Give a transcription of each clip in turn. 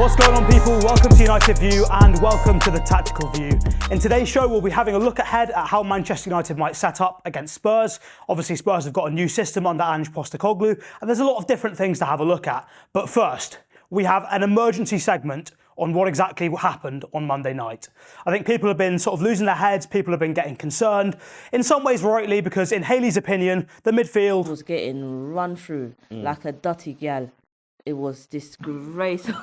What's going on, people? Welcome to United View and welcome to the Tactical View. In today's show, we'll be having a look ahead at how Manchester United might set up against Spurs. Obviously, Spurs have got a new system under Ange Postecoglou, and there's a lot of different things to have a look at. But first, we have an emergency segment on what exactly happened on Monday night. I think people have been sort of losing their heads, people have been getting concerned, in some ways rightly, because in Haley's opinion, the midfield was getting run through like a dirty gal. It was disgraceful.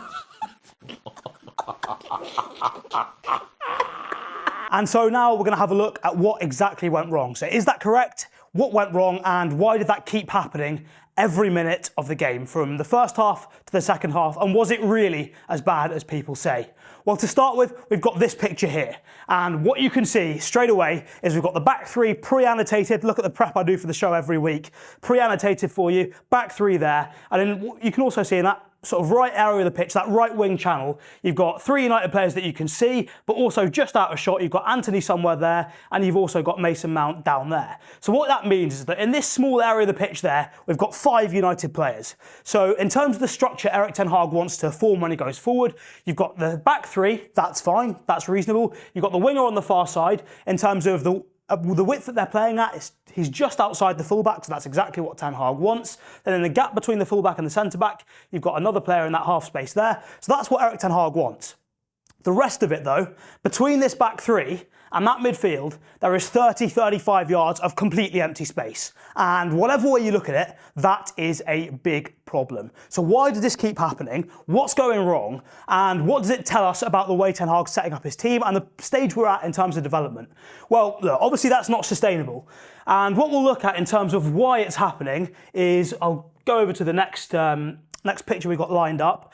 And so now we're going to have a look at what exactly went wrong. So is that correct? What went wrong and why did that keep happening every minute of the game from the first half to the second half? And was it really as bad as people say? Well, to start with, we've got this picture here. And what you can see straight away is we've got the back three pre-annotated. Look at the prep I do for the show every week. Pre-annotated for you, back three there. And then you can also see in that sort of right area of the pitch, that right wing channel, you've got three United players that you can see, but also just out of shot, you've got Antony somewhere there, and you've also got Mason Mount down there. So what that means is that in this small area of the pitch there, we've got 5 United players. So in terms of the structure Erik ten Hag wants to form when he goes forward, you've got the back three, that's fine, that's reasonable. You've got the winger on the far side. In terms of the width that they're playing at, he's just outside the fullback, so that's exactly what Ten Hag wants. Then in the gap between the fullback and the centre-back, you've got another player in that half space there. So that's what Erik ten Hag wants. The rest of it, though, between this back three and that midfield, there is 30-35 yards of completely empty space. And whatever way you look at it, that is a big problem. So why does this keep happening? What's going wrong? And what does it tell us about the way Ten Hag's setting up his team and the stage we're at in terms of development? Well, look, obviously that's not sustainable. And what we'll look at in terms of why it's happening is, I'll go over to the next picture we've got lined up.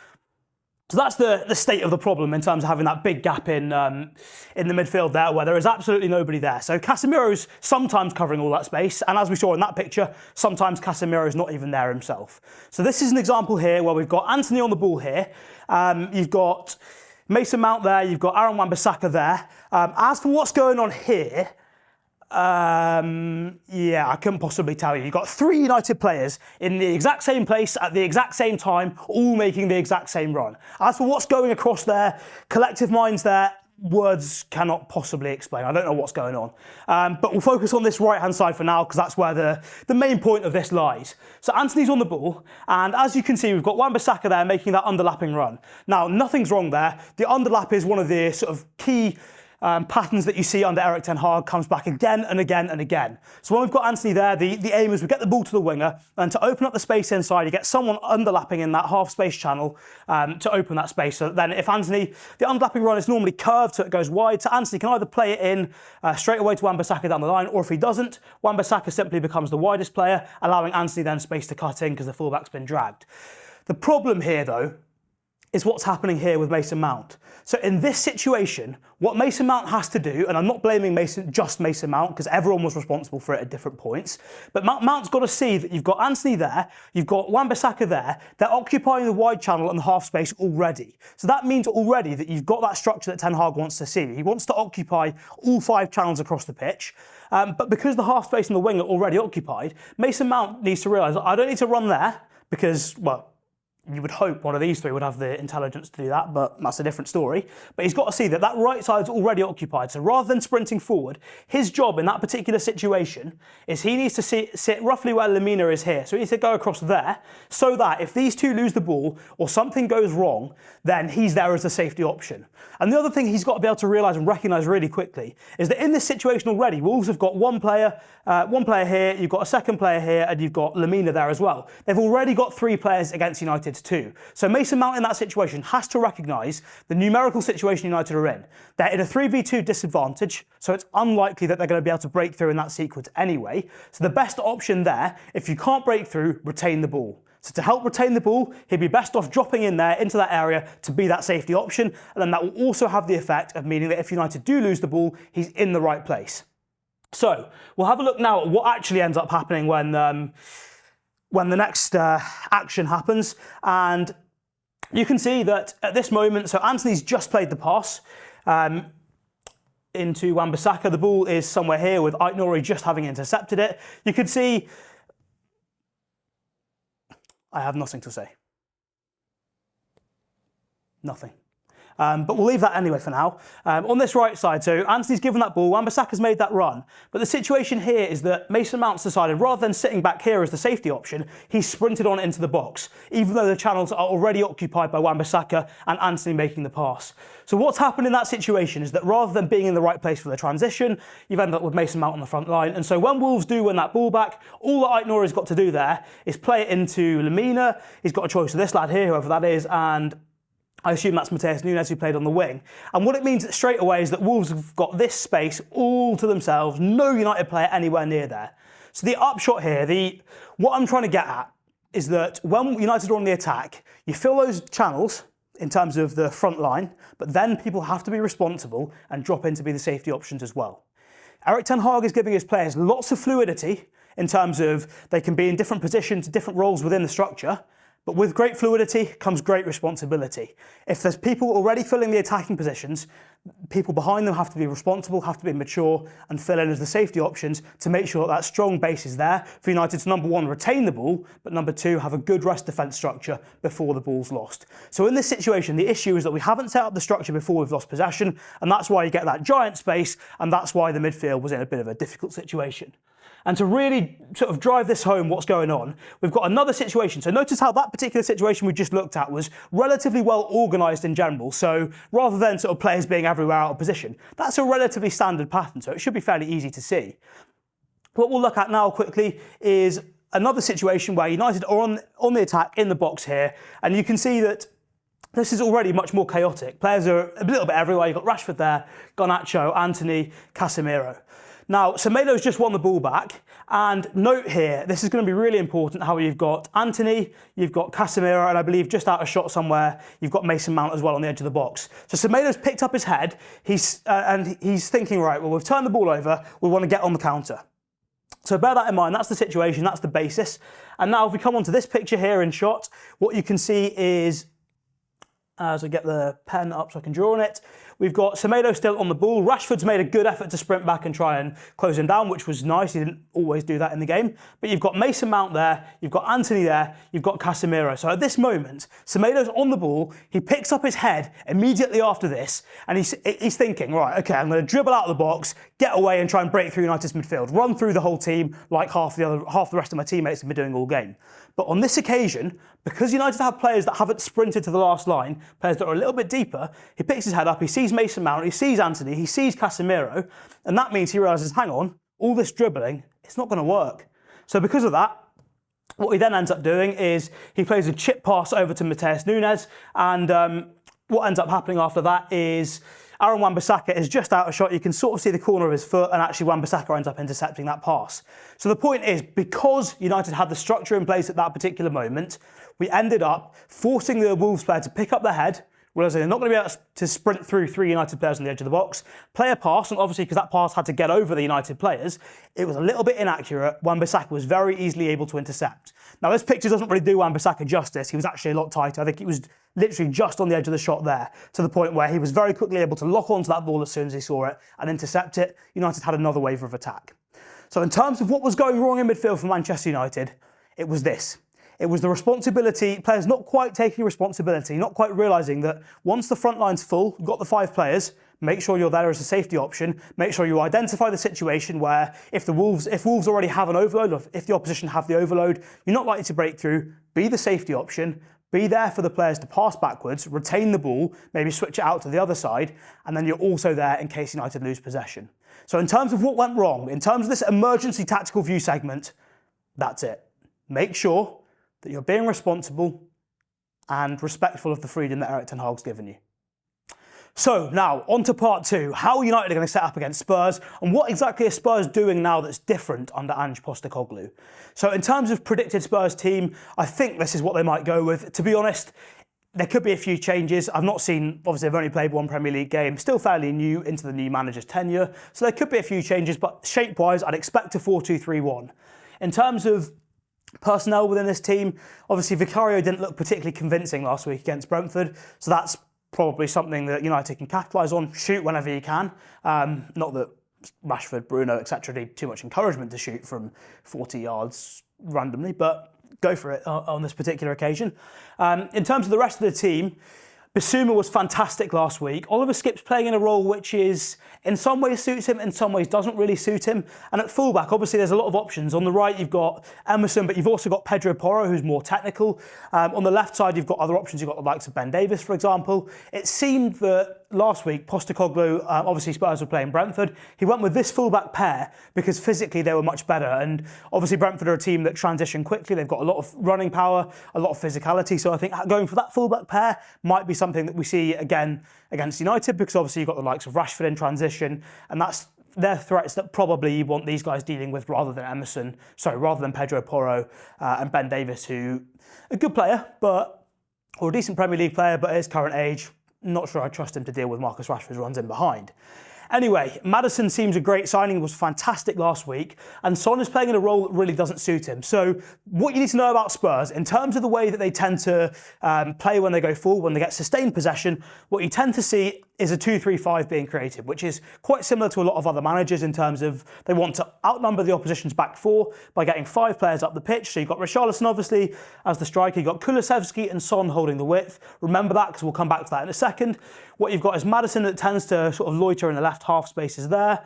So that's the state of the problem in terms of having that big gap in the midfield there where there is absolutely nobody there. So Casemiro's sometimes covering all that space, and as we saw in that picture, sometimes Casemiro's not even there himself. So this is an example here where we've got Antony on the ball here. You've got Mason Mount there, you've got Aaron Wan-Bissaka there. As for what's going on here, yeah, I couldn't possibly tell you. You've got 3 United players in the exact same place at the exact same time, all making the exact same run. As for what's going across there, collective minds there, words cannot possibly explain. I don't know what's going on. But we'll focus on this right-hand side for now because that's where the main point of this lies. So Antony's on the ball, and as you can see, we've got Wan-Bissaka there making that underlapping run. Now, nothing's wrong there. The underlap is one of the sort of key patterns that you see under Erik ten Hag, comes back again and again and again. So when we've got Antony there, the aim is we get the ball to the winger, and to open up the space inside, you get someone underlapping in that half space channel to open that space. So then if Antony, the underlapping run is normally curved, so it goes wide, so Antony can either play it in straight away to Wan-Bissaka down the line, or if he doesn't, Wan-Bissaka simply becomes the widest player, allowing Antony then space to cut in because the fullback's been dragged. The problem here, though, is what's happening here with Mason Mount. So in this situation, what Mason Mount has to do, and I'm not blaming just Mason Mount because everyone was responsible for it at different points, but Mount's got to see that you've got Antony there, you've got Wan-Bissaka there, they're occupying the wide channel and the half space already. So that means already that you've got that structure that Ten Hag wants to see. He wants to occupy all 5 channels across the pitch. But because the half space and the wing are already occupied, Mason Mount needs to realise, I don't need to run there because, well, you would hope one of these 3 would have the intelligence to do that, but that's a different story. But he's got to see that that right side's already occupied. So rather than sprinting forward, his job in that particular situation is he needs to sit roughly where Lamina is here. So he needs to go across there so that if these 2 lose the ball or something goes wrong, then he's there as a safety option. And the other thing he's got to be able to realise and recognise really quickly is that in this situation already, Wolves have got one player here, you've got a second player here, and you've got Lamina there as well. They've already got 3 players against United's 2. So Mason Mount in that situation has to recognise the numerical situation United are in. They're in a 3v2 disadvantage, so it's unlikely that they're going to be able to break through in that sequence anyway. So the best option there, if you can't break through, retain the ball. So to help retain the ball, he'd be best off dropping in there into that area to be that safety option. And then that will also have the effect of meaning that if United do lose the ball, he's in the right place. So we'll have a look now at what actually ends up happening when the next action happens. And you can see that at this moment, so Antony's just played the pass into Wan-Bissaka. The ball is somewhere here with Aït-Nouri just having intercepted it. You could see I have nothing to say. Nothing. But we'll leave that anyway for now. On this right side, so Antony's given that ball, Wan-Bissaka's made that run. But the situation here is that Mason Mount's decided, rather than sitting back here as the safety option, he's sprinted on into the box, even though the channels are already occupied by Wan-Bissaka and Antony making the pass. So what's happened in that situation is that rather than being in the right place for the transition, you've ended up with Mason Mount on the front line. And so when Wolves do win that ball back, all that Ait Nouri's got to do there is play it into Lemina. He's got a choice of this lad here, whoever that is, and I assume that's Matheus Nunes, who played on the wing. And what it means straight away is that Wolves have got this space all to themselves, no United player anywhere near there. So the upshot here, what I'm trying to get at is that when United are on the attack, you fill those channels in terms of the front line, but then people have to be responsible and drop in to be the safety options as well. Erik ten Hag is giving his players lots of fluidity in terms of they can be in different positions, different roles within the structure. But with great fluidity comes great responsibility. If there's people already filling the attacking positions, people behind them have to be responsible, have to be mature and fill in as the safety options to make sure that strong base is there for United to, number one, retain the ball, but number two, have a good rest defence structure before the ball's lost. So in this situation, the issue is that we haven't set up the structure before we've lost possession, and that's why you get that giant space, and that's why the midfield was in a bit of a difficult situation. And to really sort of drive this home, what's going on, we've got another situation. So notice how that particular situation we just looked at was relatively well organised in general. So rather than sort of players being everywhere out of position, that's a relatively standard pattern. So it should be fairly easy to see. What we'll look at now quickly is another situation where United are on the attack in the box here. And you can see that this is already much more chaotic. Players are a little bit everywhere. You've got Rashford there, Garnacho, Antony, Casemiro. Now, Semedo's just won the ball back, and note here, this is going to be really important how you've got Antony, you've got Casemiro, and I believe just out of shot somewhere, you've got Mason Mount as well on the edge of the box. So Semedo's picked up his head, and he's thinking, right, well, we've turned the ball over, we want to get on the counter. So bear that in mind, that's the situation, that's the basis. And now if we come onto this picture here in shot, what you can see is, as I get the pen up so I can draw on it, we've got Semedo still on the ball. Rashford's made a good effort to sprint back and try and close him down, which was nice. He didn't always do that in the game. But you've got Mason Mount there, you've got Antony there, you've got Casemiro. So at this moment, Semedo's on the ball. He picks up his head immediately after this, and he's thinking, right, okay, I'm going to dribble out of the box, get away and try and break through United's midfield, run through the whole team like half the rest of my teammates have been doing all game. But on this occasion, because United have players that haven't sprinted to the last line, players that are a little bit deeper, he picks his head up, he sees Mason Mount, he sees Antony, he sees Casemiro, and that means he realises, hang on, all this dribbling, it's not going to work. So because of that, what he then ends up doing is he plays a chip pass over to Matheus Nunes, and what ends up happening after that is Aaron Wan-Bissaka is just out of shot. You can sort of see the corner of his foot, and actually Wan-Bissaka ends up intercepting that pass. So the point is, because United had the structure in place at that particular moment, we ended up forcing the Wolves player to pick up their head, realising they're not going to be able to sprint through three United players on the edge of the box, play a pass, and obviously because that pass had to get over the United players, it was a little bit inaccurate. Wan-Bissaka was very easily able to intercept. Now this picture doesn't really do Wan-Bissaka justice. He was actually a lot tighter. I think he was literally just on the edge of the shot there, to the point where he was very quickly able to lock onto that ball as soon as he saw it and intercept it. United had another wave of attack. So in terms of what was going wrong in midfield for Manchester United, it was this. It was the responsibility, players not quite taking responsibility, not quite realising that once the front line's full, you've got the 5 players, make sure you're there as a safety option, make sure you identify the situation where if Wolves already have an overload, or if the opposition have the overload, you're not likely to break through, be the safety option, be there for the players to pass backwards, retain the ball, maybe switch it out to the other side, and then you're also there in case United lose possession. So in terms of what went wrong, in terms of this emergency tactical view segment, that's it. Make sure that you're being responsible and respectful of the freedom that Erik ten Hag's given you. So now, on to part 2. How United are going to set up against Spurs, and what exactly are Spurs doing now that's different under Ange Postecoglou? So in terms of predicted Spurs team, I think this is what they might go with. To be honest, there could be a few changes. I've not seen, obviously I've only played one Premier League game, still fairly new into the new manager's tenure, so there could be a few changes, but shape-wise, I'd expect a 4-2-3-1. In terms of personnel within this team, obviously Vicario didn't look particularly convincing last week against Brentford, so that's probably something that United can capitalise on, shoot whenever you can. Not that Rashford, Bruno, etc. need too much encouragement to shoot from 40 yards randomly, but go for it on this particular occasion. In terms of the rest of the team, Bissouma was fantastic last week. Oliver Skipp's playing in a role which is, in some ways suits him, in some ways doesn't really suit him. And at fullback, obviously there's a lot of options. On the right, you've got Emerson, but you've also got Pedro Porro, who's more technical. On the left side, you've got other options. You've got the likes of Ben Davies, for example. It seemed that last week, Postecoglou, obviously Spurs were playing Brentford. He went with this fullback pair because physically they were much better. And obviously Brentford are a team that transition quickly. They've got a lot of running power, a lot of physicality. So I think going for that fullback pair might be something that we see again against United, because obviously you've got the likes of Rashford in transition, and they're threats that probably you want these guys dealing with rather than Pedro Porro and Ben Davies, who a good player, or a decent Premier League player, but at his current age, not sure I trust him to deal with Marcus Rashford's runs in behind. Anyway, Maddison seems a great signing, was fantastic last week, and Son is playing in a role that really doesn't suit him. So what you need to know about Spurs, in terms of the way that they tend to play when they go forward, when they get sustained possession, what you tend to see is a 2-3-5 being created, which is quite similar to a lot of other managers in terms of they want to outnumber the opposition's back four by getting 5 players up the pitch. So you've got Richarlison, obviously, as the striker. You've got Kulusevski and Son holding the width. Remember that, because we'll come back to that in a second. What you've got is Maddison that tends to sort of loiter in the left half spaces there.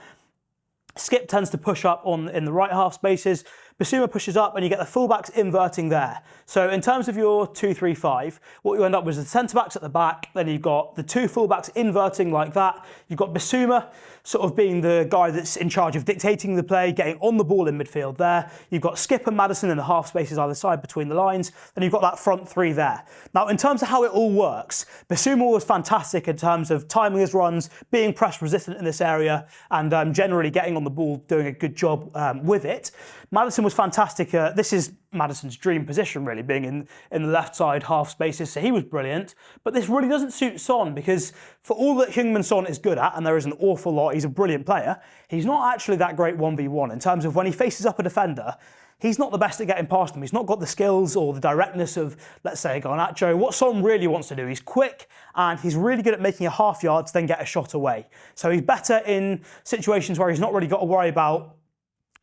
Skip tends to push up in the right half spaces. Bissouma pushes up, and you get the fullbacks inverting there. So in terms of your 2-3-5, what you end up with is the centre-backs at the back, then you've got the 2 fullbacks inverting like that. You've got Bissouma sort of being the guy that's in charge of dictating the play, getting on the ball in midfield there. You've got Skip and Maddison in the half spaces either side between the lines. Then you've got that front 3 there. Now, in terms of how it all works, Bissouma was fantastic in terms of timing his runs, being press resistant in this area, and generally getting on the ball, doing a good job with it. Maddison was fantastic. This is Maddison's dream position, really, being in the left side half spaces, so he was brilliant. But this really doesn't suit Son, because for all that Heung-min Son is good at, and there is an awful lot, he's a brilliant player, he's not actually that great 1v1 in terms of when he faces up a defender. He's not the best at getting past them. He's not got the skills or the directness of, let's say, Garnacho. What Son really wants to do, he's quick and he's really good at making a half yard to then get a shot away. So he's better in situations where he's not really got to worry about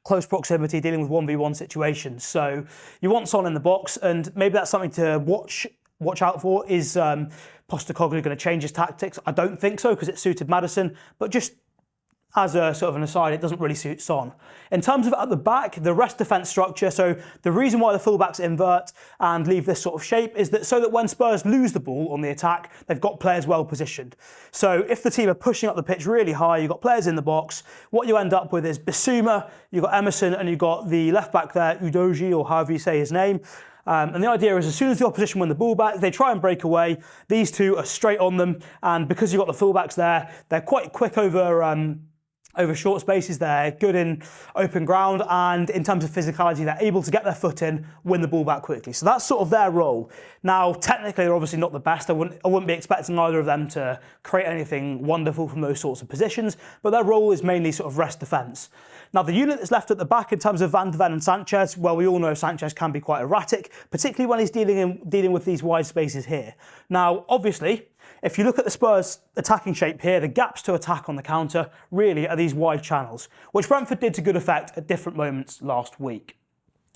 close proximity, dealing with 1v1 situations. So you want Son in the box, and maybe that's something to watch out for. Is Postecoglou going to change his tactics? I don't think so, because it suited Maddison, but just as a sort of an aside, it doesn't really suit Son. In terms of at the back, the rest defence structure, so the reason why the fullbacks invert and leave this sort of shape is that so that when Spurs lose the ball on the attack, they've got players well positioned. So if the team are pushing up the pitch really high, you've got players in the box, what you end up with is Bissouma, you've got Emerson, and you've got the left back there, Udogie, or however you say his name. And the idea is as soon as the opposition win the ball back, they try and break away. These two are straight on them, and because you've got the fullbacks there, they're quite quick over short spaces. They're good in open ground, and in terms of physicality, they're able to get their foot in, win the ball back quickly. So that's sort of their role. Now, technically, they're obviously not the best. I wouldn't be expecting either of them to create anything wonderful from those sorts of positions, but their role is mainly sort of rest defence. Now, the unit that's left at the back in terms of Van de Ven and Sanchez, well, we all know Sanchez can be quite erratic, particularly when he's dealing with these wide spaces here. Now, obviously, if you look at the Spurs attacking shape here, the gaps to attack on the counter really are these wide channels, which Brentford did to good effect at different moments last week.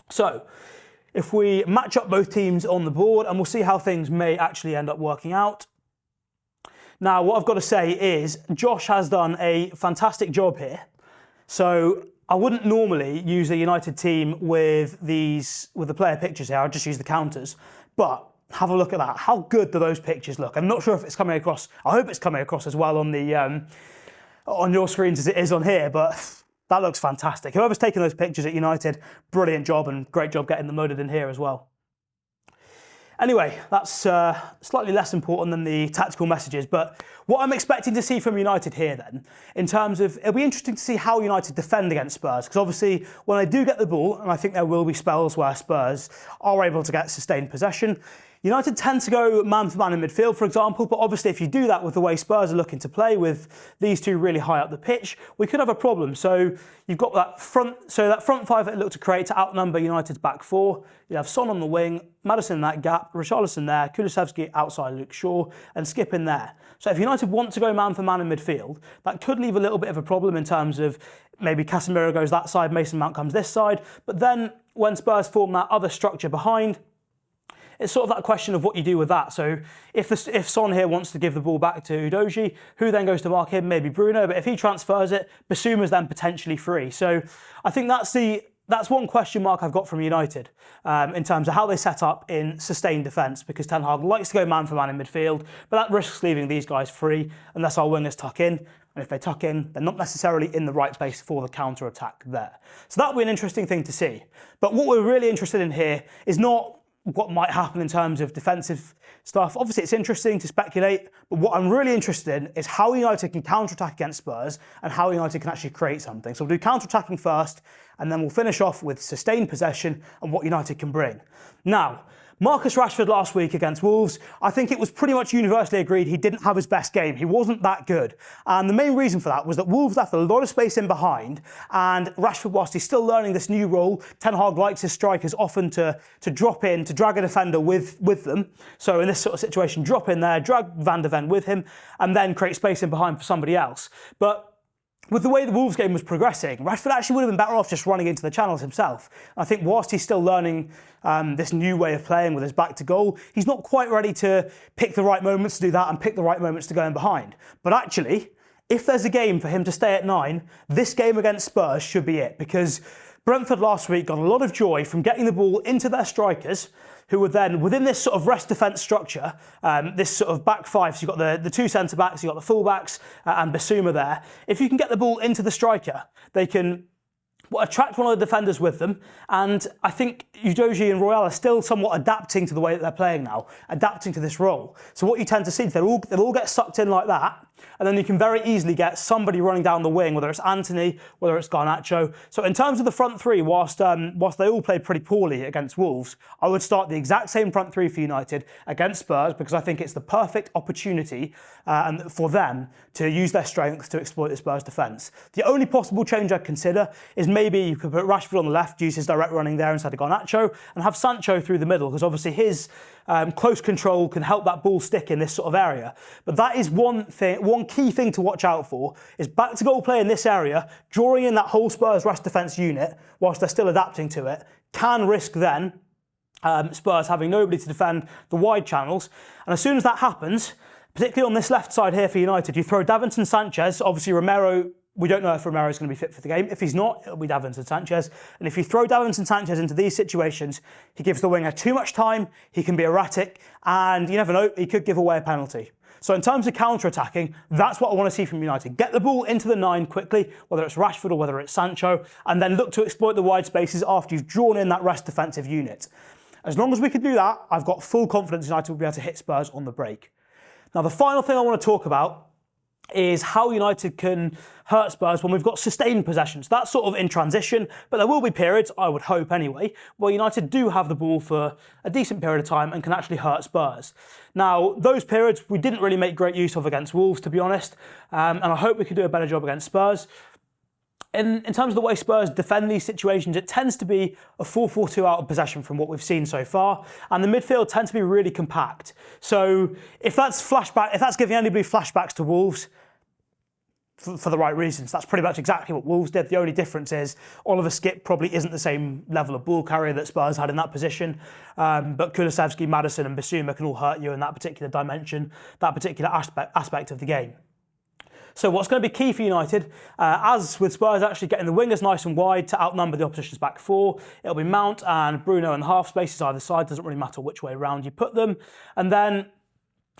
So, if we match up both teams on the board, and we'll see how things may actually end up working out. Now, what I've got to say is Josh has done a fantastic job here. So I wouldn't normally use a United team with the player pictures here. I'd just use the counters. But have a look at that. How good do those pictures look? I'm not sure if it's coming across. I hope it's coming across as well on the on your screens as it is on here. But that looks fantastic. Whoever's taking those pictures at United, brilliant job, and great job getting them loaded in here as well. Anyway, that's slightly less important than the tactical messages, but what I'm expecting to see from United here then, in terms of, it'll be interesting to see how United defend against Spurs, because obviously when they do get the ball, and I think there will be spells where Spurs are able to get sustained possession, United tend to go man-for-man in midfield, for example, but obviously if you do that with the way Spurs are looking to play, with these two really high up the pitch, we could have a problem. So you've got that front five that look to create to outnumber United's back four. You have Son on the wing, Maddison in that gap, Richarlison there, Kulusevski outside Luke Shaw, and Skip in there. So if United want to go man-for-man in midfield, that could leave a little bit of a problem in terms of maybe Casemiro goes that side, Mason Mount comes this side, but then when Spurs form that other structure behind, it's sort of that question of what you do with that. So if Son here wants to give the ball back to Udogie, who then goes to mark him? Maybe Bruno, but if he transfers it, Bissouma's then potentially free. So I think that's one question mark I've got from United in terms of how they set up in sustained defence, because Ten Hag likes to go man for man in midfield, but that risks leaving these guys free unless our wingers tuck in. And if they tuck in, they're not necessarily in the right place for the counter-attack there. So that will be an interesting thing to see. But what we're really interested in here is not what might happen in terms of defensive stuff. Obviously, it's interesting to speculate, but what I'm really interested in is how United can counter-attack against Spurs and how United can actually create something. So we'll do counter-attacking first, and then we'll finish off with sustained possession and what United can bring. Now, Marcus Rashford last week against Wolves, I think it was pretty much universally agreed he didn't have his best game. He wasn't that good. And the main reason for that was that Wolves left a lot of space in behind, and Rashford, whilst he's still learning this new role, Ten Hag likes his strikers often to drop in, to drag a defender with them. So in this sort of situation, drop in there, drag Van de Ven with him, and then create space in behind for somebody else. But with the way the Wolves game was progressing, Rashford actually would have been better off just running into the channels himself. I think whilst he's still learning this new way of playing with his back to goal, he's not quite ready to pick the right moments to do that and pick the right moments to go in behind. But actually, if there's a game for him to stay at 9, this game against Spurs should be it, because Brentford last week got a lot of joy from getting the ball into their strikers, who were then, within this sort of rest defence structure, this sort of back five, so you've got the two centre-backs, you've got the full-backs and Bissouma there. If you can get the ball into the striker, they can attract one of the defenders with them, and I think Udogie and Royal are still somewhat adapting to the way that they're playing now, adapting to this role. So what you tend to see is they'll all get sucked in like that, and then you can very easily get somebody running down the wing, whether it's Anthony, whether it's Garnacho. So in terms of the front three, whilst they all played pretty poorly against Wolves, I would start the exact same front three for United against Spurs, because I think it's the perfect opportunity for them to use their strength to exploit the Spurs defence. The only possible change I'd consider is maybe you could put Rashford on the left, use his direct running there instead of Garnacho, and have Sancho through the middle, because obviously his close control can help that ball stick in this sort of area. But that is one key thing to watch out for, is back to goal play in this area, drawing in that whole Spurs rest defence unit whilst they're still adapting to it, can risk then Spurs having nobody to defend the wide channels. And as soon as that happens, particularly on this left side here for United, you throw Davinson Sanchez, obviously Romero, we don't know if Romero is going to be fit for the game. If he's not, it'll be Davinson Sanchez. And if you throw Davinson Sanchez into these situations, he gives the winger too much time, he can be erratic, and you never know, he could give away a penalty. So in terms of counter-attacking, that's what I want to see from United. Get the ball into the 9 quickly, whether it's Rashford or whether it's Sancho, and then look to exploit the wide spaces after you've drawn in that rest defensive unit. As long as we can do that, I've got full confidence United will be able to hit Spurs on the break. Now, the final thing I want to talk about is how United can hurt Spurs when we've got sustained possessions. That's sort of in transition, but there will be periods, I would hope anyway, where United do have the ball for a decent period of time and can actually hurt Spurs. Now, those periods we didn't really make great use of against Wolves, to be honest, and I hope we can do a better job against Spurs. In terms of the way Spurs defend these situations, it tends to be a 4-4-2 out of possession from what we've seen so far, and the midfield tends to be really compact. So if that's giving anybody flashbacks to Wolves, for the right reasons, that's pretty much exactly what Wolves did. The only difference is Oliver Skipp probably isn't the same level of ball carrier that Spurs had in that position, but Kulusevski, Maddison and Bissouma can all hurt you in that particular dimension, that particular aspect of the game. So what's going to be key for United, as with Spurs actually getting the wingers nice and wide to outnumber the opposition's back four, it'll be Mount and Bruno in the half spaces either side, doesn't really matter which way around you put them, and then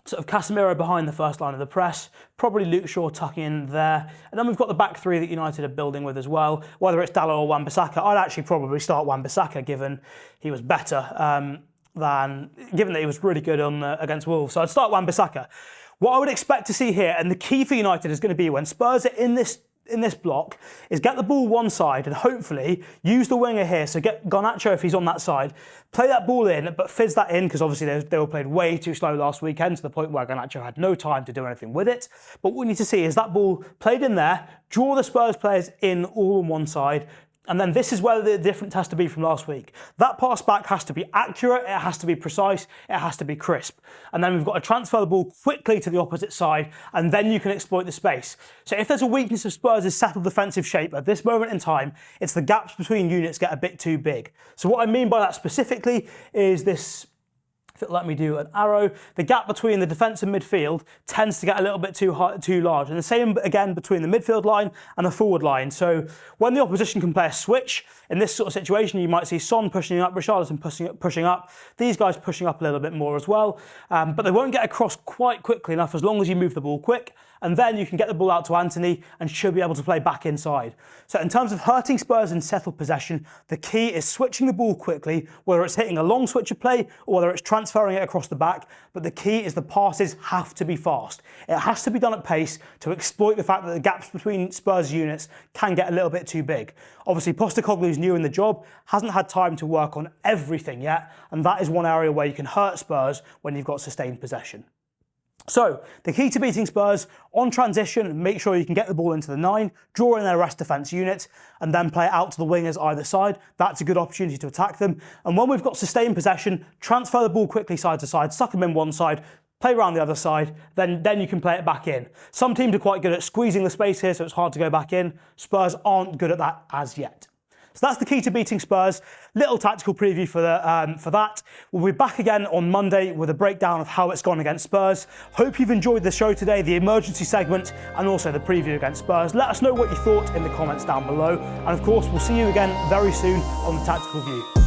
sort of Casemiro behind the first line of the press, probably Luke Shaw tucking in there, and then we've got the back three that United are building with as well, whether it's Dalot or Wan-Bissaka. I'd actually probably start Wan-Bissaka given he was better given that he was really good against Wolves, so I'd start Wan-Bissaka. What I would expect to see here, and the key for United is going to be when Spurs are in this block, is get the ball one side and hopefully use the winger here. So get Garnacho if he's on that side, play that ball in, but fizz that in because obviously they were played way too slow last weekend to the point where Garnacho had no time to do anything with it. But what we need to see is that ball played in there, draw the Spurs players in all on one side, and then this is where the difference has to be from last week. That pass back has to be accurate, it has to be precise, it has to be crisp. And then we've got to transfer the ball quickly to the opposite side, and then you can exploit the space. So if there's a weakness of Spurs' settled defensive shape at this moment in time, it's the gaps between units get a bit too big. So what I mean by that specifically is this if it let me do an arrow, the gap between the defence and midfield tends to get a little bit too large. And the same again between the midfield line and the forward line. So when the opposition can play a switch, in this sort of situation, you might see Son pushing up, Richarlison pushing up, these guys pushing up a little bit more as well. But they won't get across quite quickly enough as long as you move the ball quick. And then you can get the ball out to Antony and should be able to play back inside. So in terms of hurting Spurs in settled possession, the key is switching the ball quickly, whether it's hitting a long switch of play or whether it's transferring it across the back. But the key is the passes have to be fast. It has to be done at pace to exploit the fact that the gaps between Spurs units can get a little bit too big. Obviously, Postecoglou's new in the job, hasn't had time to work on everything yet, and that is one area where you can hurt Spurs when you've got sustained possession. So, the key to beating Spurs, on transition, make sure you can get the ball into the 9, draw in their rest defence unit, and then play it out to the wingers either side. That's a good opportunity to attack them. And when we've got sustained possession, transfer the ball quickly side to side, suck them in one side, play around the other side, then you can play it back in. Some teams are quite good at squeezing the space here, so it's hard to go back in. Spurs aren't good at that as yet. So that's the key to beating Spurs. Little tactical preview for that. We'll be back again on Monday with a breakdown of how it's gone against Spurs. Hope you've enjoyed the show today, the emergency segment, and also the preview against Spurs. Let us know what you thought in the comments down below. And of course, we'll see you again very soon on the Tactical View.